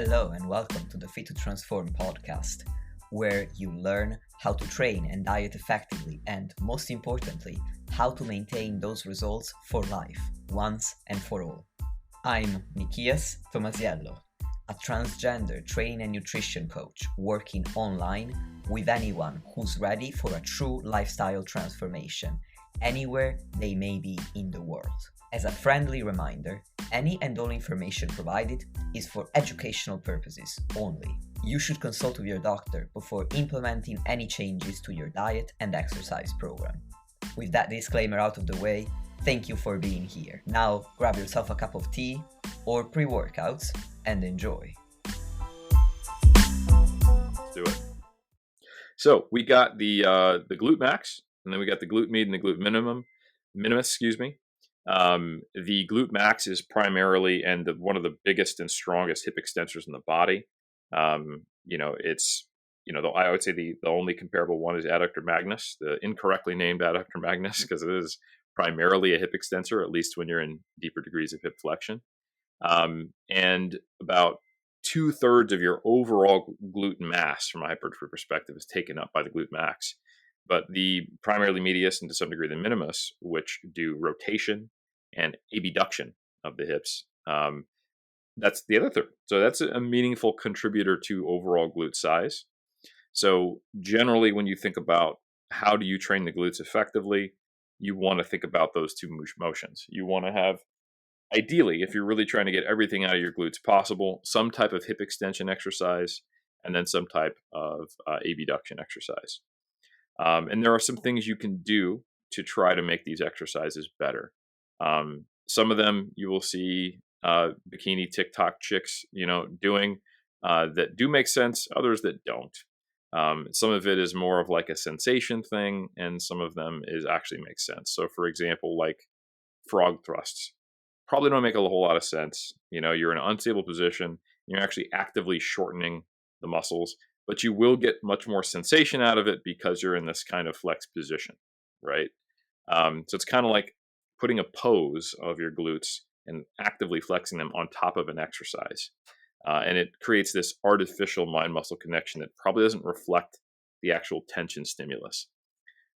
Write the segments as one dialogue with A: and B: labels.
A: Hello and welcome to the Fit to Transform podcast, where you learn how to train and diet effectively and, most importantly, how to maintain those results for life, once and for all. I'm Nikias Tomasiello, a transgender training and nutrition coach working online with anyone who's ready for a true lifestyle transformation, anywhere they may be in the world. As a friendly reminder, any and all information provided is for educational purposes only. You should consult with your doctor before implementing any changes to your diet and exercise program. With that disclaimer out of the way, thank you for being here. Now grab yourself a cup of tea or pre-workouts and enjoy.
B: Let's do it. So we got the glute max, and then we got the glute med and the glute minimus. The glute max is primarily one of the biggest and strongest hip extensors in the body. I would say the only comparable one is adductor magnus, the incorrectly named adductor magnus, because it is primarily a hip extensor, at least when you're in deeper degrees of hip flexion. And about 2/3 of your overall glute mass, from a hypertrophy perspective, is taken up by the glute max. But the primarily medius and to some degree the minimus, which do rotation and abduction of the hips, that's the other third. So that's a meaningful contributor to overall glute size. So generally, when you think about how do you train the glutes effectively, you want to think about those two motions. You want to have, ideally, if you're really trying to get everything out of your glutes possible, some type of hip extension exercise and then some type of abduction exercise. And there are some things you can do to try to make these exercises better. Some of them you will see bikini TikTok chicks, doing that do make sense. Others that don't. Some of it is more of like a sensation thing, and some of them actually makes sense. So, for example, like frog thrusts probably don't make a whole lot of sense. You're in an unstable position. You're actually actively shortening the muscles, but you will get much more sensation out of it because you're in this kind of flex position, right? So it's kind of like putting a pose of your glutes and actively flexing them on top of an exercise. And it creates this artificial mind-muscle connection that probably doesn't reflect the actual tension stimulus.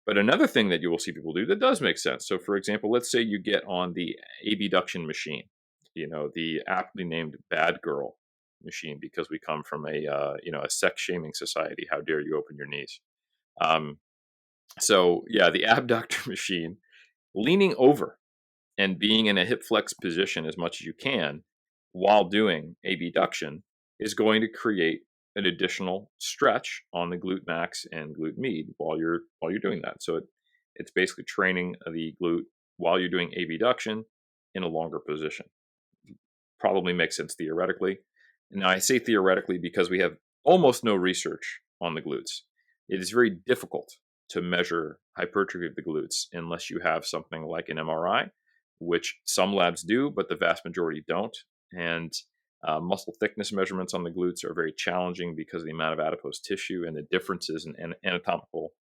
B: But another thing that you will see people do that does make sense. So, for example, let's say you get on the abduction machine, the aptly named bad girl machine, because we come from a sex shaming society. How dare you open your knees? The abductor machine, leaning over and being in a hip flex position as much as you can while doing abduction is going to create an additional stretch on the glute max and glute med while you're doing that. So it's basically training the glute while you're doing abduction in a longer position. Probably makes sense theoretically. Now, I say theoretically because we have almost no research on the glutes. It is very difficult to measure hypertrophy of the glutes unless you have something like an MRI, which some labs do, but the vast majority don't. And muscle thickness measurements on the glutes are very challenging because of the amount of adipose tissue and the differences in anatomical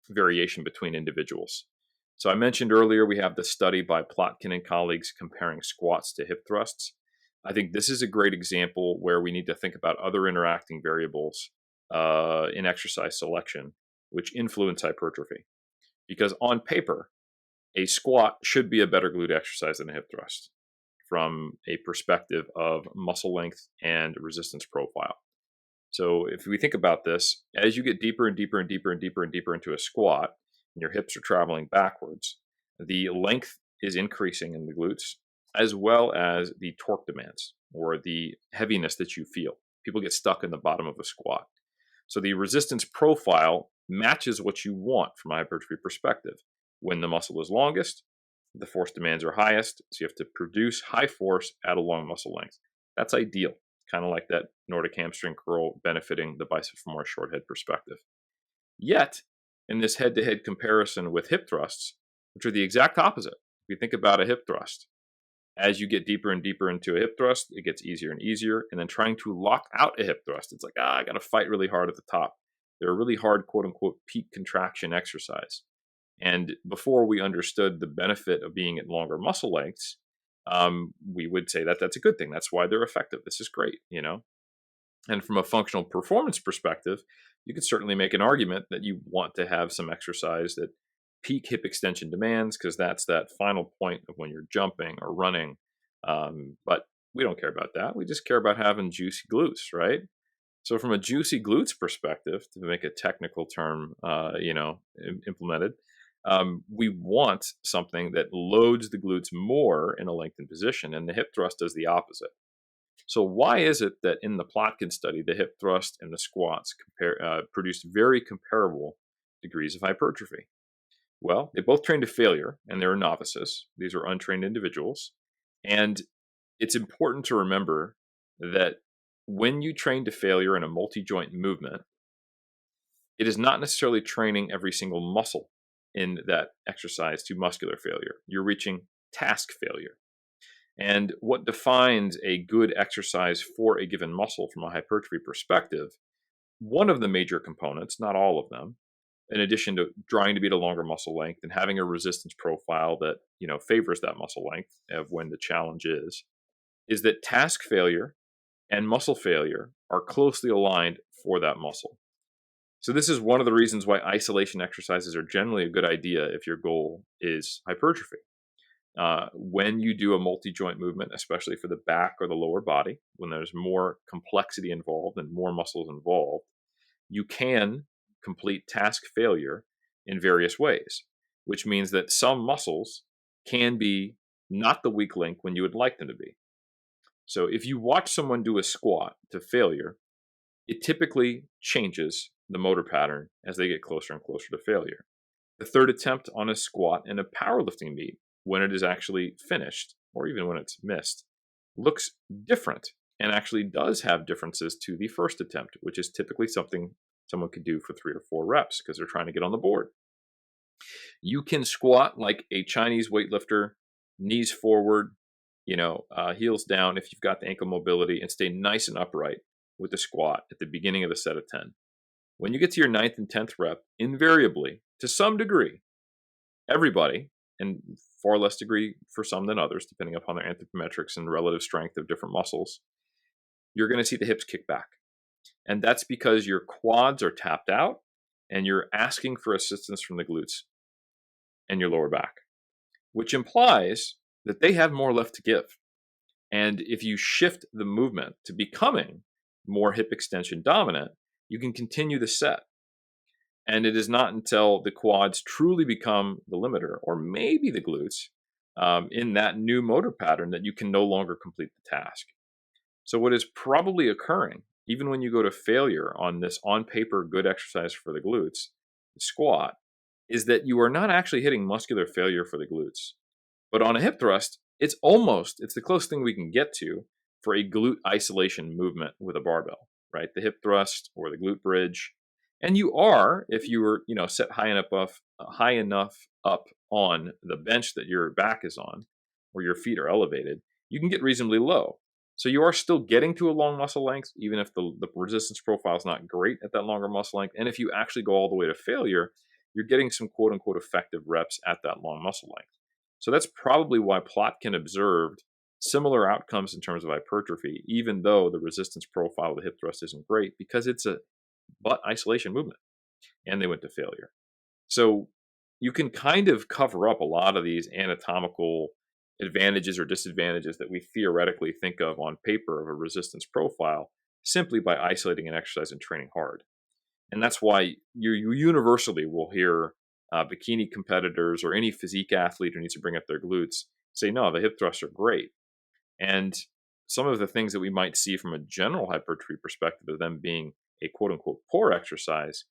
B: variation between individuals. So I mentioned earlier we have the study by Plotkin and colleagues comparing squats to hip thrusts. I think this is a great example where we need to think about other interacting variables in exercise selection, which influence hypertrophy. Because on paper, a squat should be a better glute exercise than a hip thrust from a perspective of muscle length and resistance profile. So if we think about this, as you get deeper and deeper and deeper and deeper and deeper into a squat, and your hips are traveling backwards, the length is increasing in the glutes, as well as the torque demands or the heaviness that you feel. People get stuck in the bottom of a squat. So the resistance profile matches what you want from a hypertrophy perspective. When the muscle is longest, the force demands are highest, so you have to produce high force at a long muscle length. That's ideal, kind of like that Nordic hamstring curl benefiting the bicep from a short head perspective. Yet, in this head-to-head comparison with hip thrusts, which are the exact opposite, if you think about a hip thrust, as you get deeper and deeper into a hip thrust, it gets easier and easier, and then trying to lock out a hip thrust, it's like, I got to fight really hard at the top. They're a really hard, quote-unquote, peak contraction exercise. And before we understood the benefit of being at longer muscle lengths, we would say that that's a good thing. That's why they're effective. This is great, And from a functional performance perspective, you could certainly make an argument that you want to have some exercise that peak hip extension demands, because that's that final point of when you're jumping or running. But we don't care about that. We just care about having juicy glutes, right? So from a juicy glutes perspective, to make a technical term, implemented, we want something that loads the glutes more in a lengthened position, and the hip thrust does the opposite. So why is it that in the Plotkin study, the hip thrust and the squats produced very comparable degrees of hypertrophy? Well, they both trained to failure, and they were novices. These are untrained individuals. And it's important to remember that when you train to failure in a multi-joint movement, it is not necessarily training every single muscle in that exercise to muscular failure. You're reaching task failure. And what defines a good exercise for a given muscle from a hypertrophy perspective, one of the major components, not all of them, in addition to trying to beat a longer muscle length and having a resistance profile that favors that muscle length of when the challenge is that task failure and muscle failure are closely aligned for that muscle. So this is one of the reasons why isolation exercises are generally a good idea if your goal is hypertrophy. When you do a multi-joint movement, especially for the back or the lower body, when there's more complexity involved and more muscles involved, you can complete task failure in various ways, which means that some muscles can be not the weak link when you would like them to be. So if you watch someone do a squat to failure, it typically changes the motor pattern as they get closer and closer to failure. The third attempt on a squat in a powerlifting meet, when it is actually finished, or even when it's missed, looks different and actually does have differences to the first attempt, which is typically something someone could do for 3 or 4 reps because they're trying to get on the board. You can squat like a Chinese weightlifter, knees forward, heels down if you've got the ankle mobility, and stay nice and upright with the squat at the beginning of the set of 10. When you get to your 9th and 10th rep, invariably, to some degree, everybody, and far less degree for some than others, depending upon their anthropometrics and relative strength of different muscles, you're going to see the hips kick back. And that's because your quads are tapped out and you're asking for assistance from the glutes and your lower back, which implies that they have more left to give. And if you shift the movement to becoming more hip extension dominant, you can continue the set. And it is not until the quads truly become the limiter, or maybe the glutes, in that new motor pattern, that you can no longer complete the task. So what is probably occurring, even when you go to failure on this on paper good exercise for the glutes, the squat, is that you are not actually hitting muscular failure for the glutes. But on a hip thrust, it's the closest thing we can get to for a glute isolation movement with a barbell, right? The hip thrust or the glute bridge. And you are, if you were, set high enough up on the bench that your back is on, or your feet are elevated, you can get reasonably low. So you are still getting to a long muscle length, even if the resistance profile is not great at that longer muscle length. And if you actually go all the way to failure, you're getting some quote unquote effective reps at that long muscle length. So that's probably why Plotkin observed similar outcomes in terms of hypertrophy, even though the resistance profile of the hip thrust isn't great, because it's a butt isolation movement, and they went to failure. So you can kind of cover up a lot of these anatomical advantages or disadvantages that we theoretically think of on paper of a resistance profile simply by isolating an exercise and training hard. And that's why you universally will hear bikini competitors or any physique athlete who needs to bring up their glutes say, no, the hip thrusts are great. And some of the things that we might see from a general hypertrophy perspective of them being a quote unquote poor exercise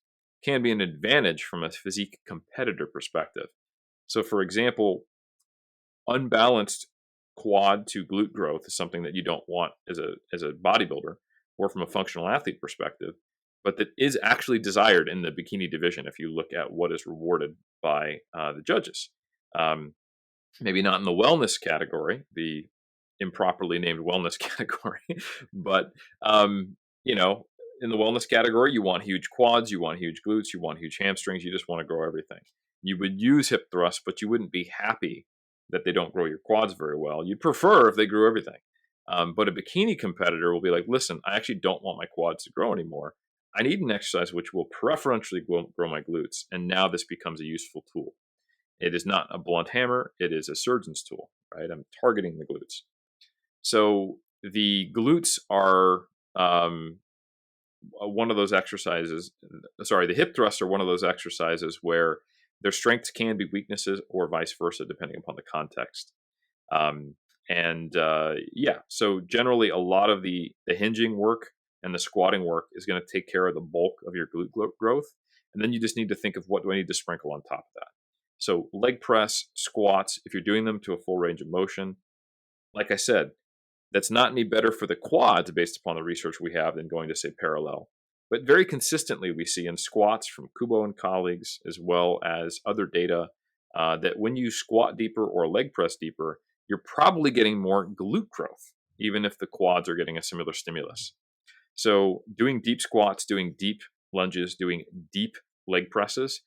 B: can be an advantage from a physique competitor perspective. So for example, unbalanced quad to glute growth is something that you don't want as a bodybuilder or from a functional athlete perspective, but that is actually desired in the bikini division if you look at what is rewarded by the judges. Maybe not in the wellness category, the improperly named wellness category, but in the wellness category, you want huge quads, you want huge glutes, you want huge hamstrings, you just want to grow everything. You would use hip thrust, but you wouldn't be happy that they don't grow your quads very well. You'd prefer if they grew everything. But a bikini competitor will be like, listen, I actually don't want my quads to grow anymore. I need an exercise which will preferentially grow my glutes. And now this becomes a useful tool. It is not a blunt hammer. It is a surgeon's tool, right? I'm targeting the glutes. So the glutes are one of those exercises. Sorry, the hip thrusts are one of those exercises where their strengths can be weaknesses or vice versa, depending upon the context. So generally a lot of the hinging work and the squatting work is going to take care of the bulk of your glute growth. And then you just need to think of, what do I need to sprinkle on top of that? So leg press, squats, if you're doing them to a full range of motion, like I said, that's not any better for the quads based upon the research we have than going to, say, parallel. But very consistently, we see in squats from Kubo and colleagues, as well as other data, that when you squat deeper or leg press deeper, you're probably getting more glute growth, even if the quads are getting a similar stimulus. So doing deep squats, doing deep lunges, doing deep leg presses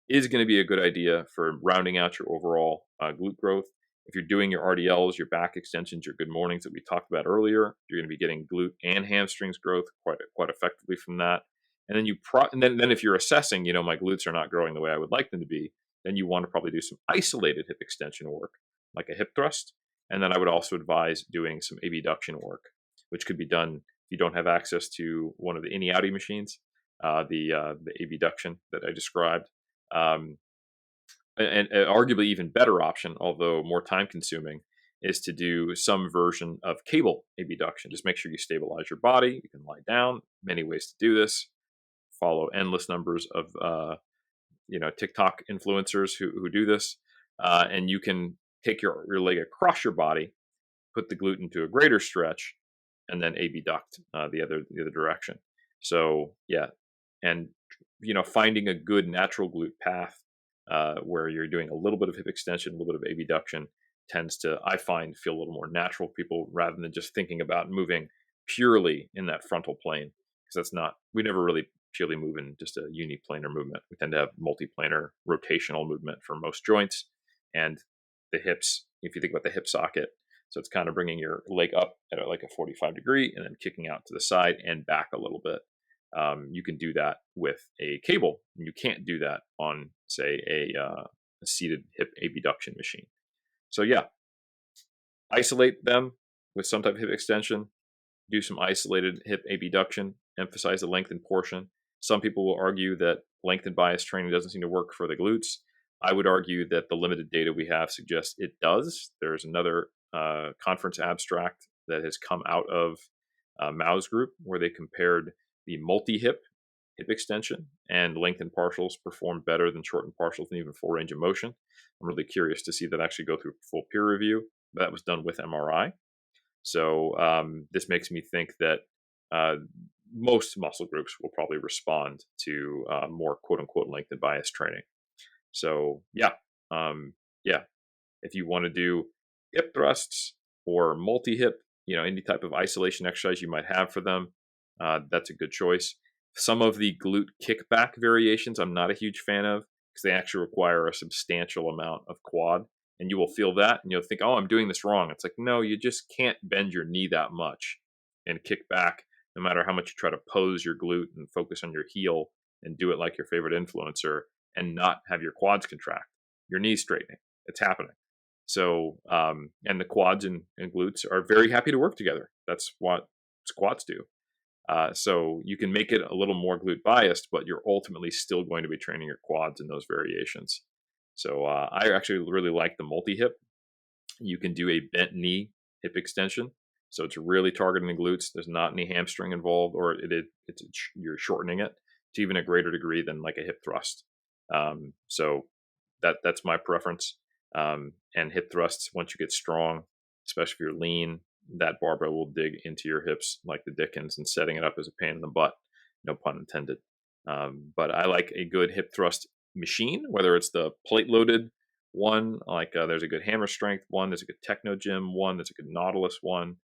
B: is going to be a good idea for rounding out your overall glute growth. If you're doing your RDLs, your back extensions, your good mornings that we talked about earlier, you're going to be getting glute and hamstrings growth quite effectively from that. And then then if you're assessing, my glutes are not growing the way I would like them to be, then you want to probably do some isolated hip extension work, like a hip thrust. And then I would also advise doing some abduction work, which could be done if you don't have access to one of the innie-outie machines, the abduction that I described. And arguably even better option, although more time consuming, is to do some version of cable abduction. Just make sure you stabilize your body. You can lie down. Many ways to do this. Follow endless numbers of TikTok influencers who do this, and you can take your leg across your body, put the glute into a greater stretch, and then abduct the other direction. So yeah, and finding a good natural glute path where you're doing a little bit of hip extension, a little bit of abduction, tends to, I find, feel a little more natural for people, rather than just thinking about moving purely in that frontal plane, because we never really purely move in just a uniplanar movement. We tend to have multiplanar rotational movement for most joints. And the hips, if you think about the hip socket, so it's kind of bringing your leg up at like a 45 degree and then kicking out to the side and back a little bit. You can do that with a cable, and you can't do that on, say, a seated hip abduction machine. So yeah, isolate them with some type of hip extension, do some isolated hip abduction, emphasize the lengthened portion. Some people will argue that lengthened bias training doesn't seem to work for the glutes. I would argue that the limited data we have suggests it does. There's another conference abstract that has come out of Mao's group, where they compared the multi-hip extension and lengthened partials perform better than shortened partials and even full range of motion. I'm really curious to see that actually go through full peer review. That was done with MRI. So this makes me think that most muscle groups will probably respond to more quote-unquote lengthened bias training. So yeah, if you want to do hip thrusts or multi-hip, any type of isolation exercise you might have for them, that's a good choice. Some of the glute kickback variations I'm not a huge fan of, because they actually require a substantial amount of quad, and you will feel that and you'll think, oh, I'm doing this wrong. It's like, no, you just can't bend your knee that much and kick back, no matter how much you try to pose your glute and focus on your heel and do it like your favorite influencer and not have your quads contract. Your knee's straightening. It's happening. So, and the quads and glutes are very happy to work together. That's what squats do. So you can make it a little more glute biased, but you're ultimately still going to be training your quads in those variations. So I actually really like the multi-hip. You can do a bent knee hip extension. So it's really targeting the glutes. There's not any hamstring involved, or you're shortening it to even a greater degree than like a hip thrust. So that's my preference. And hip thrusts, once you get strong, especially if you're lean, that barbell will dig into your hips like the Dickens, and setting it up as a pain in the butt, no pun intended. But I like a good hip thrust machine, whether it's the plate loaded one, like there's a good Hammer Strength one, there's a good Techno Gym one, there's a good Nautilus one.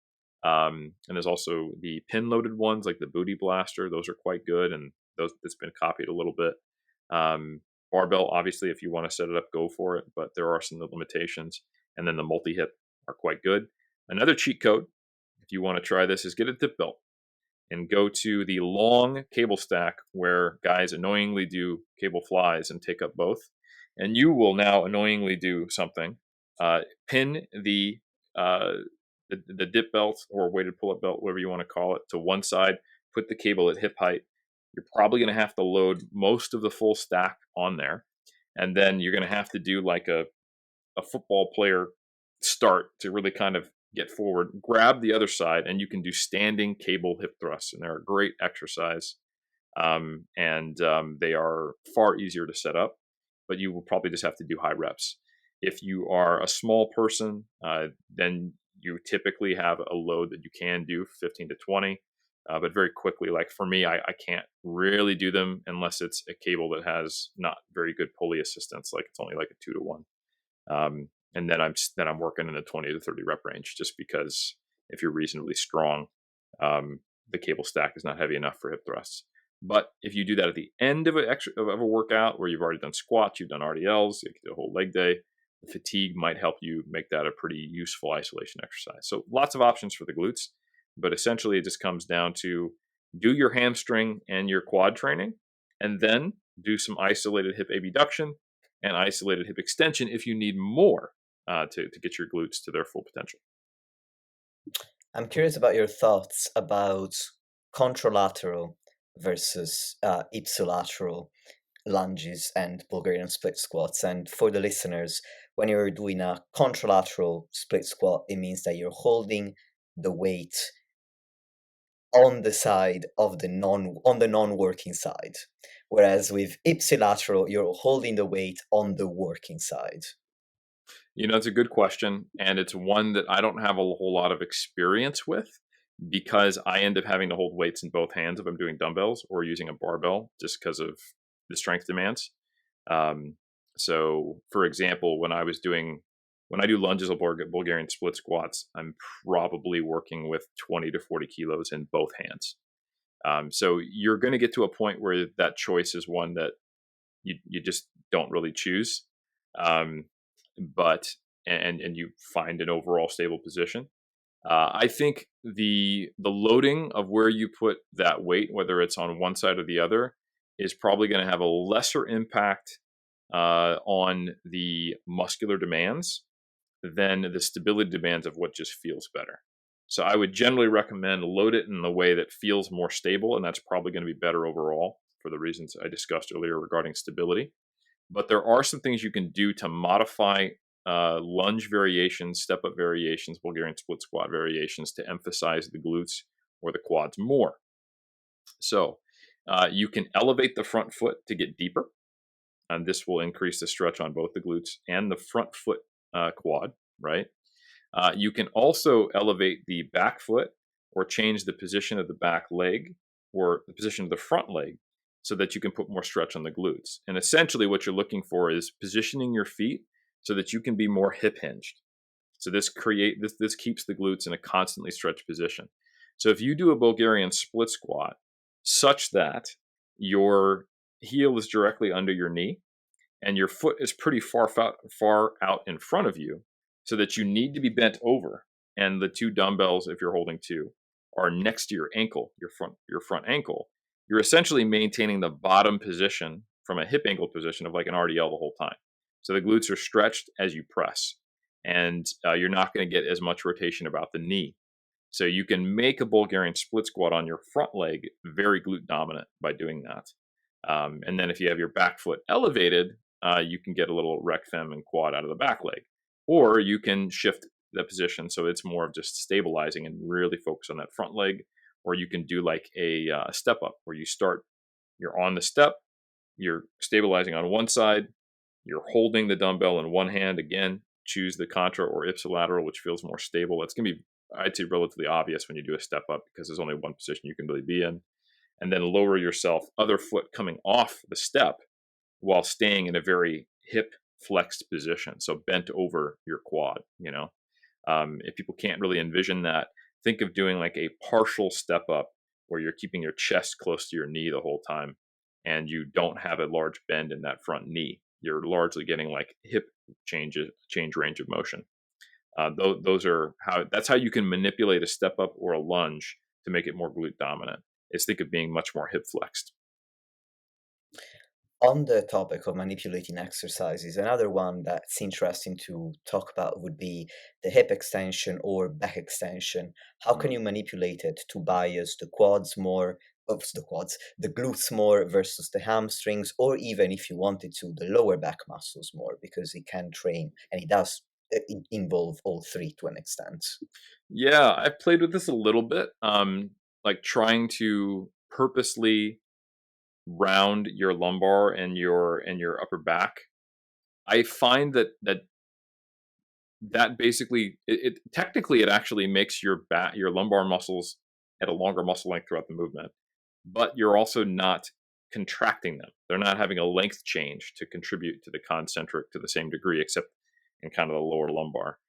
B: And there's also the pin loaded ones like the Booty Blaster. Those are quite good, and that's been copied a little bit. Barbell, obviously, if you want to set it up, go for it, but there are some limitations. and then the multi-hip are quite good. Another cheat code, if you want to try this, is get a dip belt and go to the long cable stack where guys annoyingly do cable flies and take up both. And you will now annoyingly do something. Pin uh, the dip belt or weighted pull-up belt, whatever you want to call it, to one side. Put the cable at hip height. You're probably going to have to load most of the full stack on there. And then you're going to have to do like a football player start to really kind of get forward, grab the other side, and you can do standing cable hip thrusts. And they're a great exercise. They are far easier to set up, but you will probably just have to do high reps. If you are a small person, then you typically have a load that you can do 15 to 20. But very quickly, like for me, I can't really do them unless it's a cable that has not very good pulley assistance, like it's only like a 2 to 1. And then I'm working in the 20 to 30 rep range, just because if you're reasonably strong, the cable stack is not heavy enough for hip thrusts. But if you do that at the end of a workout where you've already done squats, you've done RDLs, you can do a whole leg day, the fatigue might help you make that a pretty useful isolation exercise. So lots of options for the glutes, but essentially it just comes down to do your hamstring and your quad training, and then do some isolated hip abduction and isolated hip extension if you need more to get your glutes to their full potential.
A: I'm curious about your thoughts about contralateral versus ipsilateral lunges and Bulgarian split squats. And for the listeners, when you're doing a contralateral split squat, it means that you're holding the weight on the side of the non-working side, whereas with ipsilateral, you're holding the weight on the working side.
B: It's a good question, and it's one that I don't have a whole lot of experience with, because I end up having to hold weights in both hands if I'm doing dumbbells or using a barbell, just because of the strength demands. So, for example, when I do lunges or Bulgarian split squats, I'm probably working with 20 to 40 kilos in both hands. So you're going to get to a point where that choice is one that you just don't really choose. But you find an overall stable position. I think the loading of where you put that weight, whether it's on one side or the other, is probably going to have a lesser impact on the muscular demands than the stability demands of what just feels better. So I would generally recommend load it in the way that feels more stable, and that's probably going to be better overall for the reasons I discussed earlier regarding stability. But there are some things you can do to modify lunge variations, step-up variations, Bulgarian split squat variations to emphasize the glutes or the quads more. So you can elevate the front foot to get deeper, and this will increase the stretch on both the glutes and the front foot quad, right? You can also elevate the back foot or change the position of the back leg or the position of the front leg so that you can put more stretch on the glutes. And essentially what you're looking for is positioning your feet so that you can be more hip hinged. So this keeps the glutes in a constantly stretched position. So if you do a Bulgarian split squat such that your heel is directly under your knee and your foot is pretty far out in front of you, so that you need to be bent over, and the two dumbbells, if you're holding two, are next to your ankle, your front ankle, you're essentially maintaining the bottom position from a hip angle position of like an RDL the whole time. So the glutes are stretched as you press, and you're not going to get as much rotation about the knee. So you can make a Bulgarian split squat on your front leg very glute dominant by doing that. And then if you have your back foot elevated, you can get a little rec fem and quad out of the back leg. Or you can shift the position so it's more of just stabilizing and really focus on that front leg. Or you can do like a step up where you're on the step, you're stabilizing on one side, you're holding the dumbbell in one hand. Again, choose the contra or ipsilateral, which feels more stable. It's going to be, I'd say, relatively obvious when you do a step up because there's only one position you can really be in. And then lower yourself, other foot coming off the step while staying in a very hip flexed position, so bent over your quad. If people can't really envision that, think of doing like a partial step up where you're keeping your chest close to your knee the whole time and you don't have a large bend in that front knee. You're largely getting like hip change range of motion. That's how you can manipulate a step up or a lunge to make it more glute dominant. Is think of being much more hip flexed.
A: On the topic of manipulating exercises, another one that's interesting to talk about would be the hip extension or back extension. How can
B: Mm.
A: you manipulate it to bias the quads more, the glutes more versus the hamstrings, or even if you wanted to, the lower back muscles more, because it can train and it does involve all three to an extent.
B: Yeah, I played with this a little bit, like trying to purposely round your lumbar and your upper back. I find that basically it technically it actually makes your lumbar muscles at a longer muscle length throughout the movement, but you're also not contracting them. They're not having a length change to contribute to the concentric to the same degree, except in kind of the lower lumbar.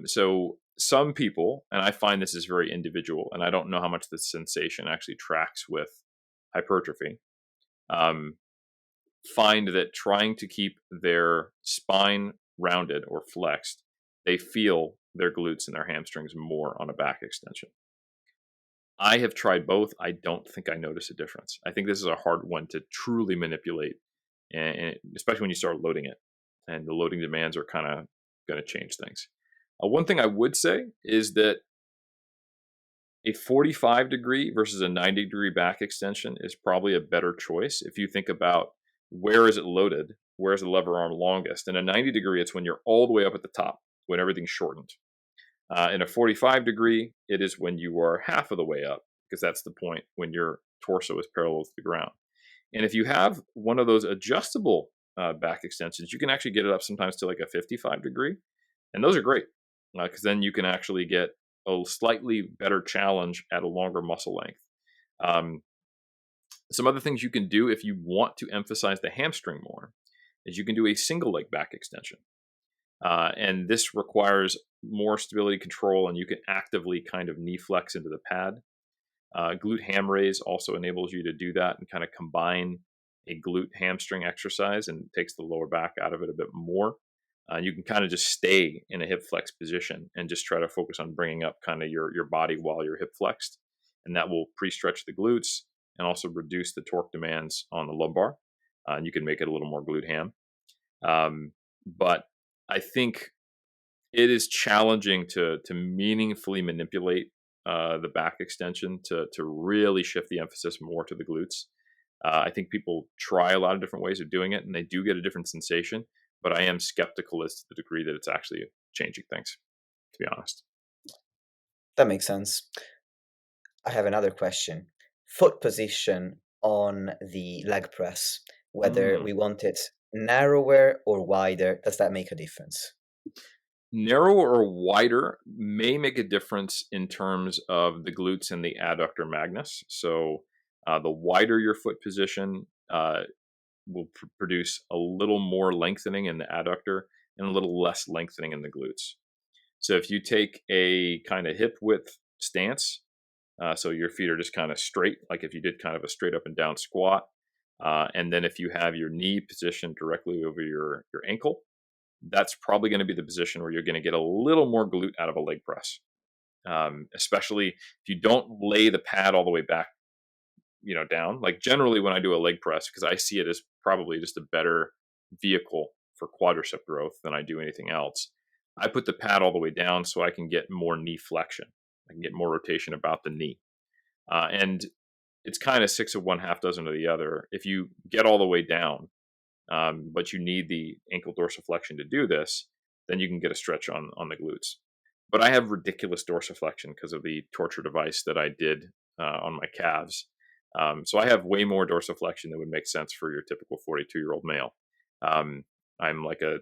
B: So some people, and I find this is very individual, and I don't know how much the sensation actually tracks with hypertrophy. Um, find that trying to keep their spine rounded or flexed, they feel their glutes and their hamstrings more on a back extension. I have tried both. I don't think I notice a difference. I think this is a hard one to truly manipulate, and especially when you start loading it, and the loading demands are kind of going to change things. One thing I would say is that a 45-degree versus a 90-degree back extension is probably a better choice if you think about where is it loaded, where's the lever arm longest. In a 90-degree, it's when you're all the way up at the top, when everything's shortened. In a 45-degree, it is when you are half of the way up, because that's the point when your torso is parallel to the ground. And if you have one of those adjustable back extensions, you can actually get it up sometimes to like a 55-degree. And those are great, because then you can actually get a slightly better challenge at a longer muscle length. Some other things you can do if you want to emphasize the hamstring more is you can do a single leg back extension. And this requires more stability control, and you can actively kind of knee flex into the pad. Glute ham raise also enables you to do that and kind of combine a glute hamstring exercise and takes the lower back out of it a bit more. You can kind of just stay in a hip flex position and just try to focus on bringing up kind of your body while you're hip flexed. And that will pre-stretch the glutes and also reduce the torque demands on the lumbar. And you can make it a little more glute ham. But I think it is challenging to meaningfully manipulate the back extension to really shift the emphasis more to the glutes. I think people try a lot of different ways of doing it, and they do get a different sensation. But I am skeptical as to the degree that it's actually changing things, to be honest.
A: That makes sense. I have another question. Foot position on the leg press, whether
B: Mm.
A: we want it narrower or wider, does that make a difference?
B: Narrower or wider may make a difference in terms of the glutes and the adductor magnus. So the wider your foot position will produce a little more lengthening in the adductor and a little less lengthening in the glutes. So if you take a kind of hip width stance, so your feet are just kind of straight, like if you did kind of a straight up and down squat, and then if you have your knee positioned directly over your ankle, that's probably going to be the position where you're going to get a little more glute out of a leg press. Especially if you don't lay the pad all the way back, down. Like generally when I do a leg press, because I see it as probably just a better vehicle for quadricep growth than I do anything else, I put the pad all the way down so I can get more knee flexion. I can get more rotation about the knee. And it's kind of six of one, half dozen of the other. If you get all the way down, but you need the ankle dorsiflexion to do this, then you can get a stretch on the glutes. But I have ridiculous dorsiflexion because of the torture device that I did on my calves. So I have way more dorsiflexion than would make sense for your typical 42-year-old male. I'm like a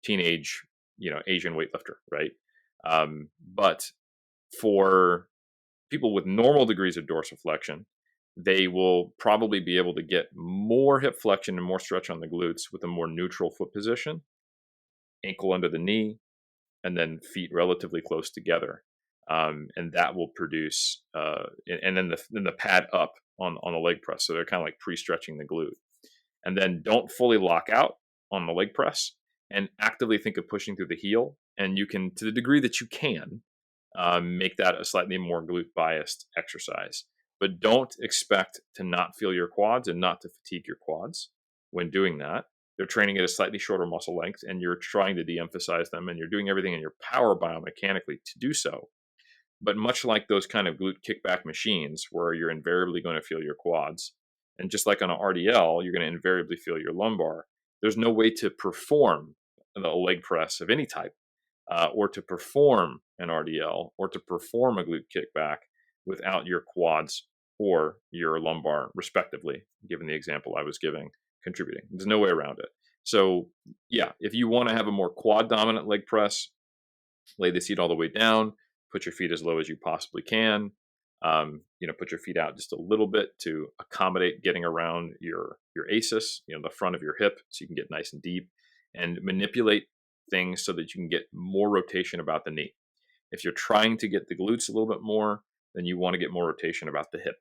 B: teenage, Asian weightlifter, right? But for people with normal degrees of dorsiflexion, they will probably be able to get more hip flexion and more stretch on the glutes with a more neutral foot position, ankle under the knee, and then feet relatively close together. And that will produce, and then the pad up on the leg press. So they're kind of like pre-stretching the glute. And then don't fully lock out on the leg press. and actively think of pushing through the heel. And you can, to the degree that you can, make that a slightly more glute biased exercise. But don't expect to not feel your quads and not to fatigue your quads when doing that. They're training at a slightly shorter muscle length, and you're trying to de-emphasize them, and you're doing everything in your power biomechanically to do so. But much like those kind of glute kickback machines, where you're invariably going to feel your quads, and just like on an RDL, you're going to invariably feel your lumbar, there's no way to perform a leg press of any type, or to perform an RDL, or to perform a glute kickback without your quads or your lumbar, respectively, given the example I was giving, contributing. There's no way around it. So, yeah, if you want to have a more quad dominant leg press, lay the seat all the way down, put your feet as low as you possibly can. Put your feet out just a little bit to accommodate getting around your ASIS, the front of your hip, so you can get nice and deep, and manipulate things so that you can get more rotation about the knee. If you're trying to get the glutes a little bit more, then you want to get more rotation about the hip,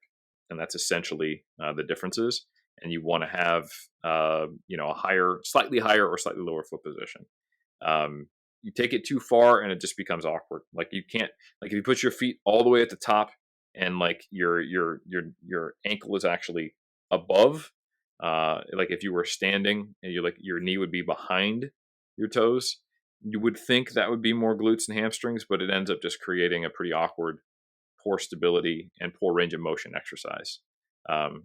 B: and that's essentially the differences. And you want to have a higher, slightly higher or slightly lower foot position. You take it too far and it just becomes awkward. Like you can't, like if you put your feet all the way at the top and like your ankle is actually above, like if you were standing and you like your knee would be behind your toes, you would think that would be more glutes and hamstrings, but it ends up just creating a pretty awkward, poor stability and poor range of motion exercise.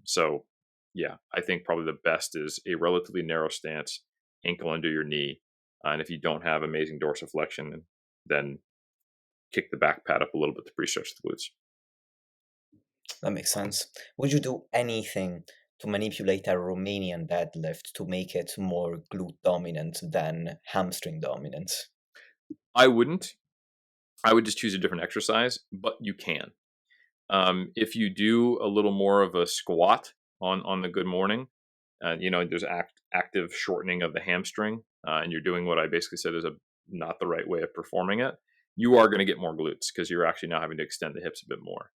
B: So yeah, I think probably the best is a relatively narrow stance, ankle under your knee. And if you don't have amazing dorsiflexion, then kick the back pad up a little bit to pre-stretch the glutes.
A: That makes sense. Would you do anything to manipulate a Romanian deadlift to make it more glute dominant than hamstring dominant?
B: I wouldn't. I would just choose a different exercise, but you can. If you do a little more of a squat on the good morning, there's active shortening of the hamstring, and you're doing what I basically said is not the right way of performing it, you are going to get more glutes because you're actually now having to extend the hips a bit more.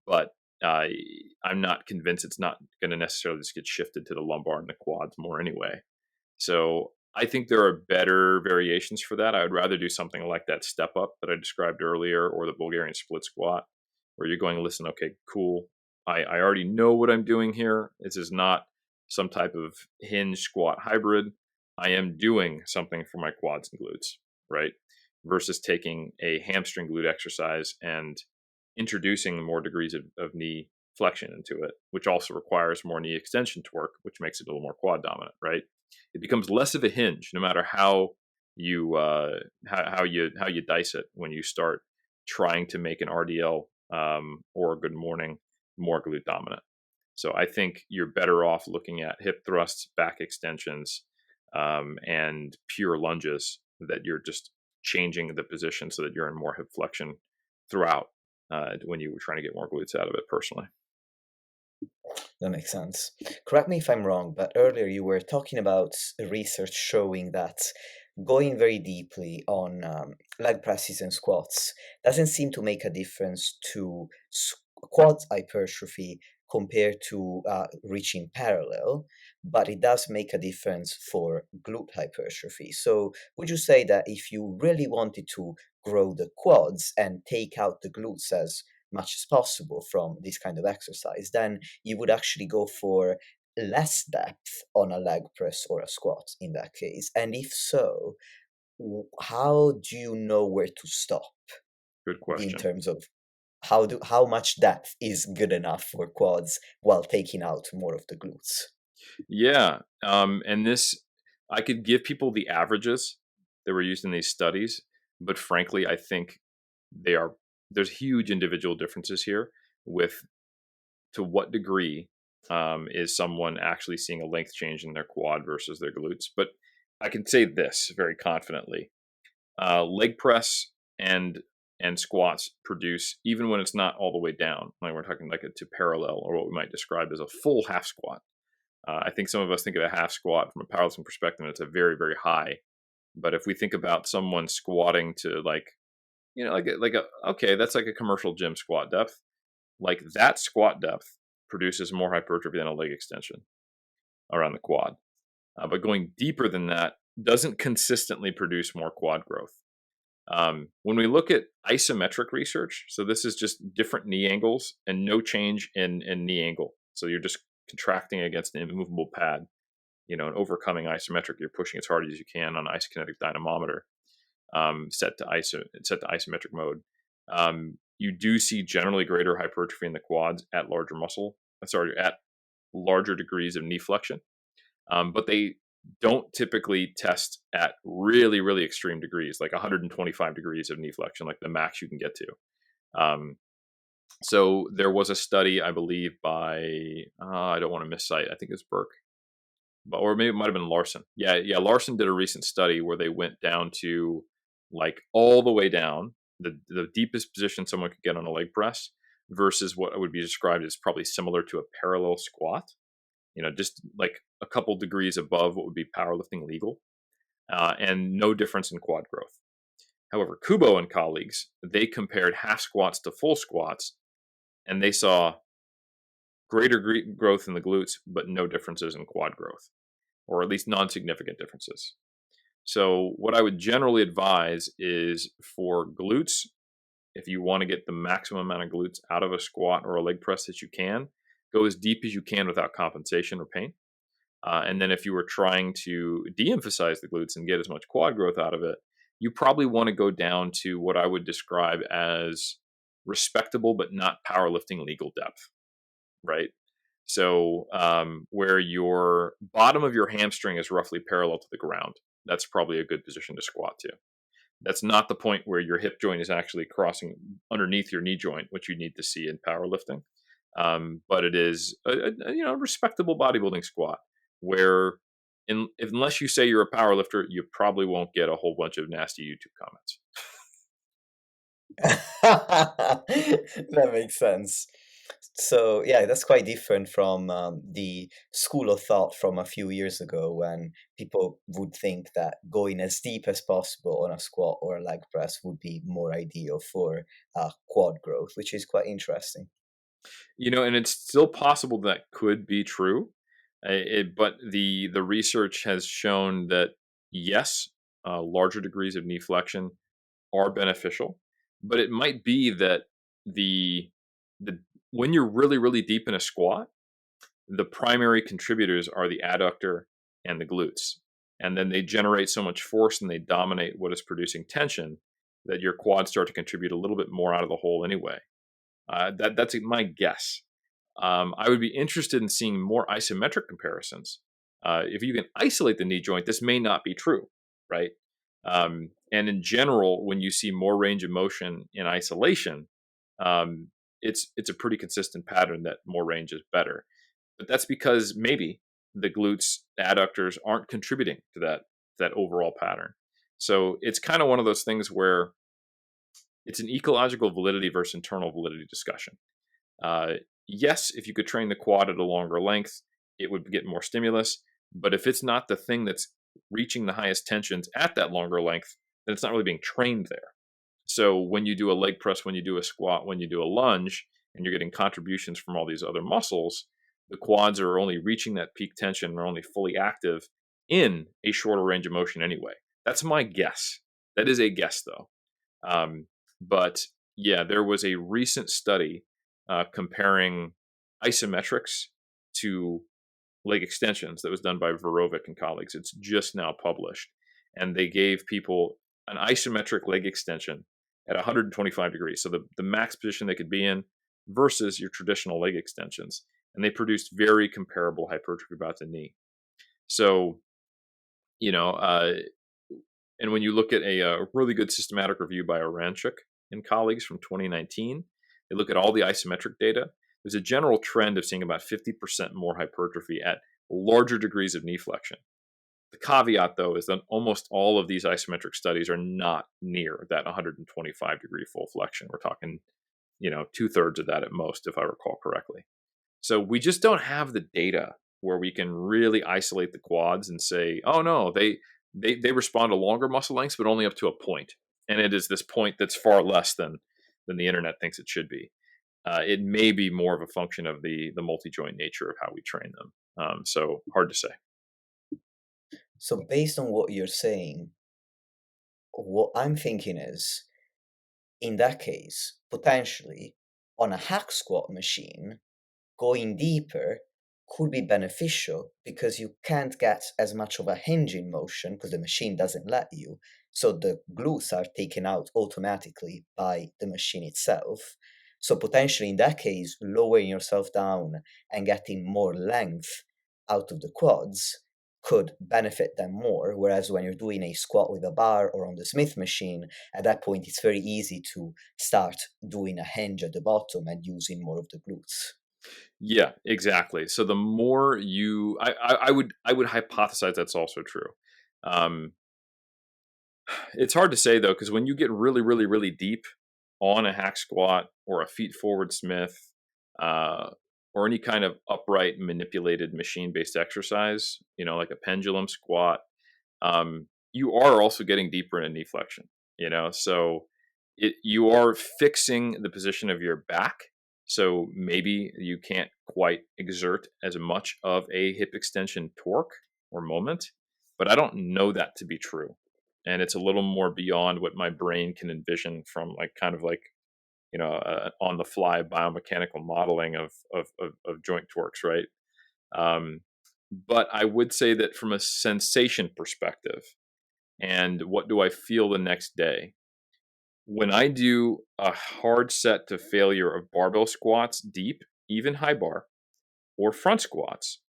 B: But I'm not convinced it's not going to necessarily just get shifted to the lumbar and the quads more anyway. So I think there are better variations for that. I would rather do something like that step up that I described earlier, or the Bulgarian split squat, where you're going, listen, okay, cool. I already know what I'm doing here. This is not some type of hinge squat hybrid. I am doing something for my quads and glutes, right? Versus taking a hamstring glute exercise and introducing more degrees of knee flexion into it, which also requires more knee extension torque, which makes it a little more quad dominant, right? It becomes less of a hinge, no matter how you how you dice it when you start trying to make an RDL or a good morning more glute dominant. So I think you're better off looking at hip thrusts, back extensions, and pure lunges that you're just changing the position so that you're in more hip flexion throughout when you were trying to get more glutes out of it personally.
A: That makes sense. Correct me if I'm wrong, but earlier you were talking about research showing that going very deeply on leg presses and squats doesn't seem to make a difference to quad hypertrophy compared to reaching parallel, but it does make a difference for glute hypertrophy. So, would you say that if you really wanted to grow the quads and take out the glutes as much as possible from this kind of exercise, then you would actually go for less depth on a leg press or a squat in that case? And if so, how do you know where to stop
B: Good
A: in
B: question.
A: terms of how much depth is good enough for quads while taking out more of the glutes?
B: Yeah. And this, I could give people the averages that were used in these studies, but frankly, I think there's huge individual differences here with to what degree is someone actually seeing a length change in their quad versus their glutes. But I can say this very confidently: leg press and squats produce, even when it's not all the way down, like we're talking like to parallel, or what we might describe as a full half squat. I think some of us think of a half squat from a powerlifting perspective, and it's a very, very high. But if we think about someone squatting to okay, that's like a commercial gym squat depth. Like that squat depth produces more hypertrophy than a leg extension around the quad. But going deeper than that doesn't consistently produce more quad growth. When we look at isometric research, so this is just different knee angles and no change in knee angle. So you're just contracting against an immovable pad, and overcoming isometric. You're pushing as hard as you can on an isokinetic dynamometer, set to isometric mode. You do see generally greater hypertrophy in the quads at at larger degrees of knee flexion, but they don't typically test at really, really extreme degrees, like 125 degrees of knee flexion, like the max you can get to. So there was a study, I believe, by I don't want to miscite. I think it's Burke, or maybe it might have been Larson. Yeah. Larson did a recent study where they went down to like all the way down the deepest position someone could get on a leg press versus what would be described as probably similar to a parallel squat. Just like a couple degrees above what would be powerlifting legal, and no difference in quad growth. However, Kubo and colleagues, they compared half squats to full squats, and they saw greater growth in the glutes, but no differences in quad growth, or at least non-significant differences. So what I would generally advise is for glutes, if you want to get the maximum amount of glutes out of a squat or a leg press that you can, go as deep as you can without compensation or pain. And then if you were trying to de-emphasize the glutes and get as much quad growth out of it, you probably want to go down to what I would describe as respectable but not powerlifting legal depth, right? So where your bottom of your hamstring is roughly parallel to the ground, that's probably a good position to squat to. That's not the point where your hip joint is actually crossing underneath your knee joint, which you need to see in powerlifting. But it is a respectable bodybuilding squat where, unless you say you're a powerlifter, you probably won't get a whole bunch of nasty YouTube comments.
A: That makes sense. So yeah, that's quite different from the school of thought from a few years ago when people would think that going as deep as possible on a squat or a leg press would be more ideal for quad growth, which is quite interesting.
B: And it's still possible that could be true, but the research has shown that yes, larger degrees of knee flexion are beneficial, but it might be that the when you're really, really deep in a squat, the primary contributors are the adductor and the glutes. And then they generate so much force and they dominate what is producing tension that your quads start to contribute a little bit more out of the hole anyway. That's my guess. I would be interested in seeing more isometric comparisons. If you can isolate the knee joint, this may not be true, right? And in general, when you see more range of motion in isolation, it's a pretty consistent pattern that more range is better. But that's because maybe the glutes adductors aren't contributing to that overall pattern. So it's kind of one of those things where it's an ecological validity versus internal validity discussion. Yes, if you could train the quad at a longer length, it would get more stimulus. But if it's not the thing that's reaching the highest tensions at that longer length, then it's not really being trained there. So when you do a leg press, when you do a squat, when you do a lunge, and you're getting contributions from all these other muscles, the quads are only reaching that peak tension and are only fully active in a shorter range of motion anyway. That's my guess. That is a guess, though. But yeah, there was a recent study comparing isometrics to leg extensions that was done by Verovic and colleagues. It's just now published. And they gave people an isometric leg extension at 125 degrees. So the max position they could be in versus your traditional leg extensions. And they produced very comparable hypertrophy about the knee. So, and when you look at a really good systematic review by Oranchik and colleagues from 2019, they look at all the isometric data. There's a general trend of seeing about 50% more hypertrophy at larger degrees of knee flexion. The caveat, though, is that almost all of these isometric studies are not near that 125 degree full flexion. We're talking, 2/3 of that at most, if I recall correctly. So we just don't have the data where we can really isolate the quads and say, oh no, they respond to longer muscle lengths, but only up to a point. And it is this point that's far less than the internet thinks it should be. It may be more of a function of the multi-joint nature of how we train them. So hard to say.
A: So based on what you're saying, what I'm thinking is, in that case, potentially on a hack squat machine, going deeper could be beneficial because you can't get as much of a hinge in motion because the machine doesn't let you. So the glutes are taken out automatically by the machine itself. So potentially in that case, lowering yourself down and getting more length out of the quads could benefit them more. Whereas when you're doing a squat with a bar or on the Smith machine, at that point it's very easy to start doing a hinge at the bottom and using more of the glutes.
B: Yeah, exactly. So the more you, I would hypothesize that's also true. Um, it's hard to say though, because when you get really, really, really deep on a hack squat or a feet forward Smith, uh, or any kind of upright manipulated machine based exercise, like a pendulum squat, you are also getting deeper into knee flexion. So you are fixing the position of your back. So maybe you can't quite exert as much of a hip extension torque or moment, but I don't know that to be true. And it's a little more beyond what my brain can envision from on the fly biomechanical modeling of joint torques, right? Um, but I would say that from a sensation perspective, and what do I feel the next day? When I do a hard set to failure of barbell squats deep, even high bar, or front squats,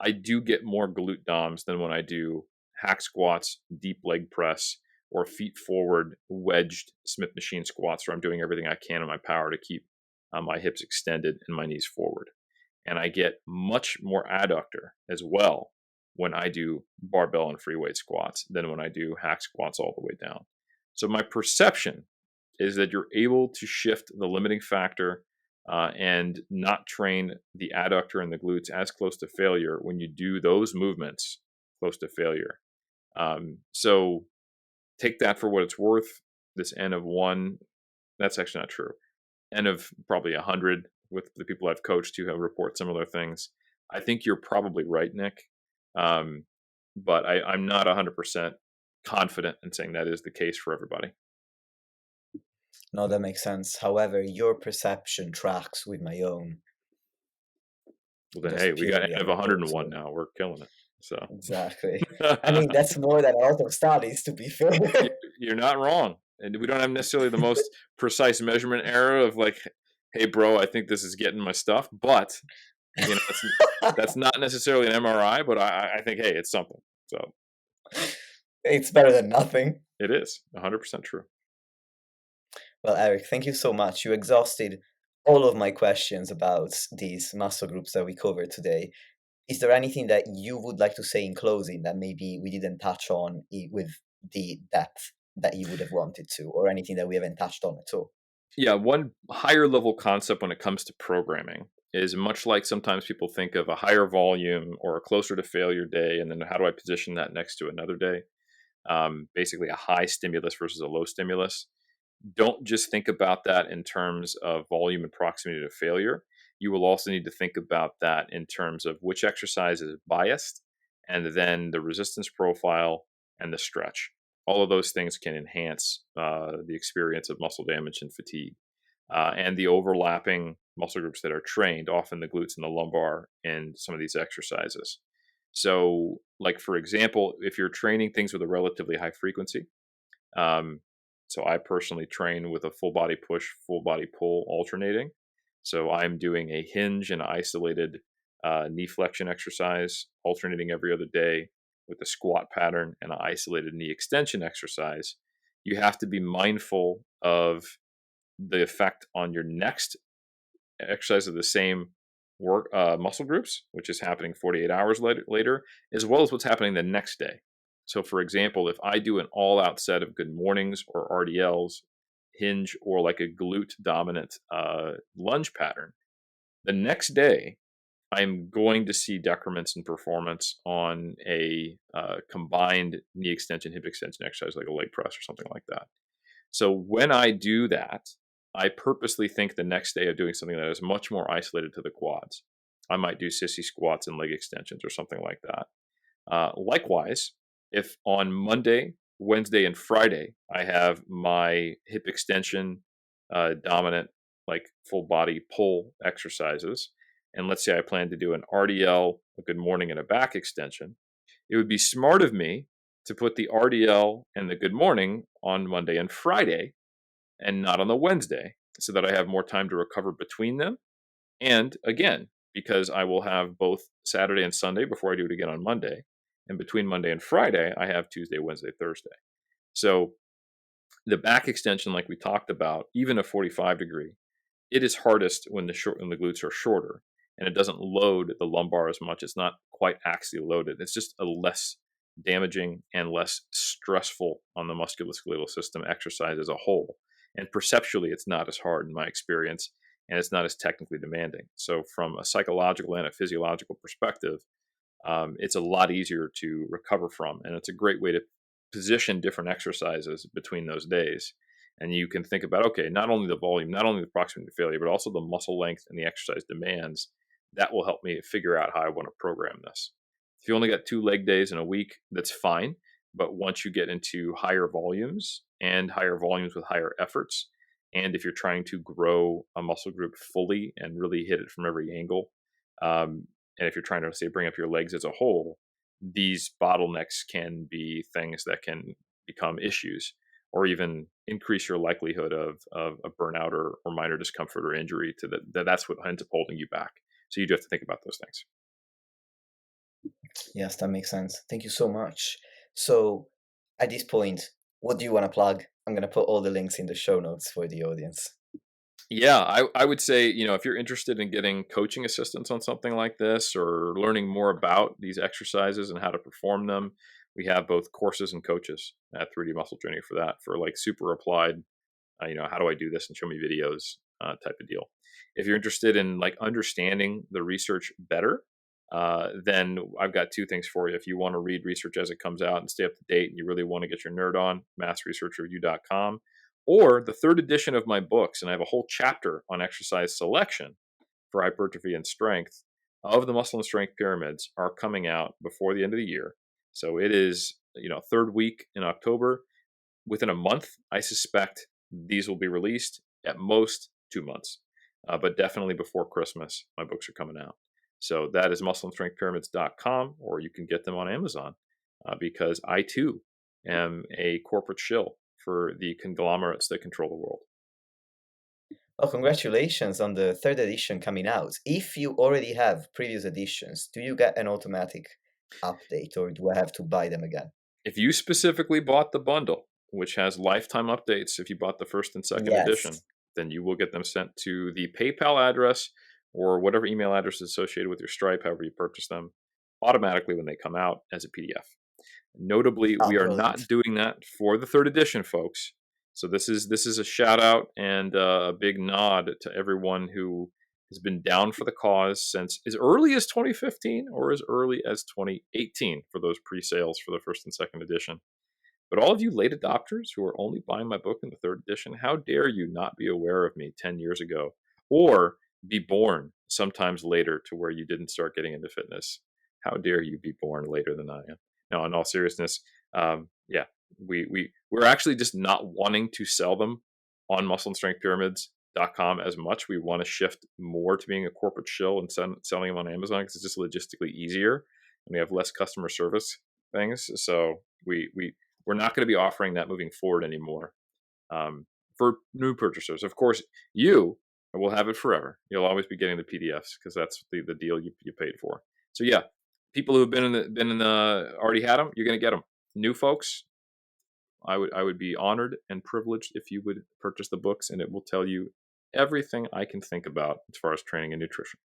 B: I do get more glute DOMs than when I do hack squats, deep leg press, or feet forward wedged Smith machine squats where I'm doing everything I can in my power to keep my hips extended and my knees forward. And I get much more adductor as well when I do barbell and free weight squats than when I do hack squats all the way down. So my perception is that you're able to shift the limiting factor and not train the adductor and the glutes as close to failure when you do those movements close to failure. So take that for what it's worth. This N of 1, that's actually not true. N of probably 100 with the people I've coached who have report similar things. I think you're probably right, Nick. But I'm not 100% confident in saying that is the case for everybody.
A: No, that makes sense. However, your perception tracks with my own.
B: Well, then,
A: Just
B: hey, we got N
A: purely
B: of 101
A: anecdotal.
B: now. We're killing it. So
A: Exactly. I mean, that's more than a lot of studies, to be fair.
B: you're not wrong. And we don't have necessarily the most precise measurement error of like, hey, bro, I think this is getting my stuff. But, that's not necessarily an MRI, but I think, hey, it's something. So
A: It's better than nothing.
B: it is 100% true.
A: Well, Eric, thank you so much. You exhausted all of my questions about these muscle groups that we covered today. Is there anything that you would like to say in closing that maybe we didn't touch on with the depth that you would have wanted to, or anything that we haven't touched on at all?
B: Yeah, one higher level concept when it comes to programming is much like sometimes people think of a higher volume or a closer to failure day, and then how do I position that next to another day? Basically, a high stimulus versus a low stimulus. Don't just think about that in terms of volume and proximity to failure. You will also need to think about that in terms of which exercise is biased, and then the resistance profile and the stretch. All of those things can enhance the experience of muscle damage and fatigue. And the overlapping muscle groups that are trained, often the glutes and the lumbar, in some of these exercises. So, like for example, if you're training things with a relatively high frequency, um, so I personally train with a full body push, full body pull alternating. So I'm doing a hinge and isolated knee flexion exercise, alternating every other day with a squat pattern and an isolated knee extension exercise. You have to be mindful of the effect on your next exercise of the same work muscle groups, which is happening 48 hours later, as well as what's happening the next day. So, for example, if I do an all-out set of good mornings or RDLs, hinge, or like a glute dominant lunge pattern, the next day I'm going to see decrements in performance on a combined knee extension, hip extension exercise, like a leg press or something like that. So when I do that, I purposely think the next day of doing something that is much more isolated to the quads. I might do sissy squats and leg extensions or something like that. Likewise, If on Monday, Wednesday, and Friday I have my hip extension, dominant, like full body pull exercises, and let's say I plan to do an RDL, a good morning, and a back extension, it would be smart of me to put the RDL and the good morning on Monday and Friday and not on the Wednesday, so that I have more time to recover between them. And again, because I will have both Saturday and Sunday before I do it again on Monday. And between Monday and Friday, I have Tuesday, Wednesday, Thursday. So the back extension, like we talked about, even a 45 degree, it is hardest when the glutes are shorter and it doesn't load the lumbar as much. It's not quite axially loaded. It's just a less damaging and less stressful on the musculoskeletal system exercise as a whole. And perceptually, it's not as hard in my experience, and it's not as technically demanding. So, from a psychological and a physiological perspective, it's a lot easier to recover from, and it's a great way to position different exercises between those days. And you can think about, okay, not only the volume, not only the proximity to failure, but also the muscle length and the exercise demands. That will help me figure out how I want to program this. If you only got 2 leg days in a week, that's fine. But once you get into higher volumes with higher efforts, and if you're trying to grow a muscle group fully and really hit it from every angle, and if you're trying to, say, bring up your legs as a whole, these bottlenecks can be things that can become issues, or even increase your likelihood of a burnout or minor discomfort or injury to that's what ends up holding you back. So you do have to think about those things.
A: Yes, that makes sense. Thank you so much. So, at this point, what do you want to plug? I'm going to put all the links in the show notes for the audience.
B: Yeah, I would say, if you're interested in getting coaching assistance on something like this, or learning more about these exercises and how to perform them, we have both courses and coaches at 3D Muscle Training for that, for like super applied, how do I do this and show me videos type of deal. If you're interested in like understanding the research better, then I've got 2 things for you. If you want to read research as it comes out and stay up to date, and you really want to get your nerd on, massresearchreview.com, or the 3rd edition of my books, and I have a whole chapter on exercise selection for hypertrophy and strength of the muscle and strength pyramids, are coming out before the end of the year. So it is, 3rd week in October. Within a month, I suspect these will be released, at most 2 months, but definitely before Christmas, my books are coming out. So that is muscleandstrengthpyramids.com, or you can get them on Amazon, because I too am a corporate shill for the conglomerates that control the world.
A: Oh, congratulations on the 3rd edition coming out. If you already have previous editions, do you get an automatic update, or do I have to buy them again?
B: If you specifically bought the bundle, which has lifetime updates, if you bought the 1st and 2nd edition,
A: Yes.
B: then you will get them sent to the PayPal address or whatever email address is associated with your Stripe, however you purchase them, automatically when they come out as a PDF. Notably,
A: Oh,
B: we are
A: brilliant.
B: not doing that for the 3rd edition, folks. So this is a shout out and a big nod to everyone who has been down for the cause since as early as 2015 or as early as 2018 for those pre-sales for the 1st and 2nd edition. But all of you late adopters who are only buying my book in the 3rd edition, how dare you not be aware of me 10 years ago, or be born sometimes later to where you didn't start getting into fitness? How dare you be born later than I am? Now, in all seriousness, yeah, we're actually just not wanting to sell them on muscleandstrengthpyramids.com as much. We want to shift more to being a corporate shill and selling them on Amazon, because it's just logistically easier and we have less customer service things. So we're not going to be offering that moving forward anymore, for new purchasers. Of course, you will have it forever. You'll always be getting the PDFs, because that's the deal you paid for. So yeah, people who have been in the already had them, you're going to get them. New folks, I would be honored and privileged if you would purchase the books, and it will tell you everything I can think about as far as training and nutrition.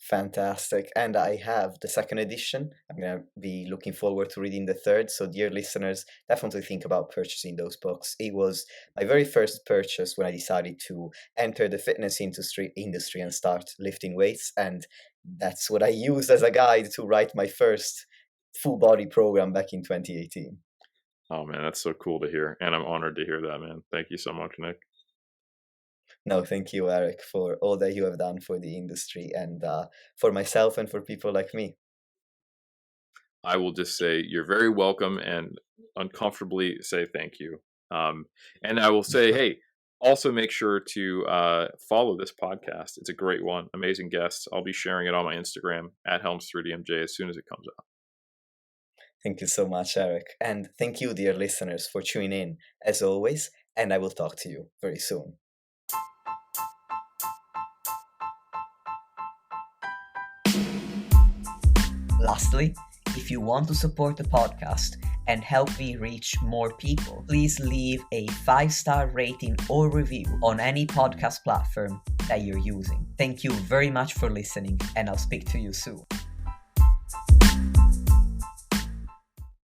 A: Fantastic. And I have the 2nd edition. I'm going to be looking forward to reading the 3rd. So, dear listeners, definitely think about purchasing those books. It was my very first purchase when I decided to enter the fitness industry and start lifting weights. And that's what I used as a guide to write my first full body program back in 2018.
B: Oh man, that's so cool to hear. And I'm honored to hear that, man. Thank you so much, Nick.
A: No, thank you, Eric, for all that you have done for the industry and for myself and for people like me.
B: I will just say you're very welcome and uncomfortably say thank you. And I will say, hey, also make sure to follow this podcast. It's a great one. Amazing guests. I'll be sharing it on my Instagram at Helms3DMJ as soon as it comes out.
A: Thank you so much, Eric. And thank you, dear listeners, for tuning in, as always, and I will talk to you very soon. Lastly, if you want to support the podcast and help me reach more people, please leave a 5-star rating or review on any podcast platform that you're using. Thank you very much for listening, and I'll speak to you soon.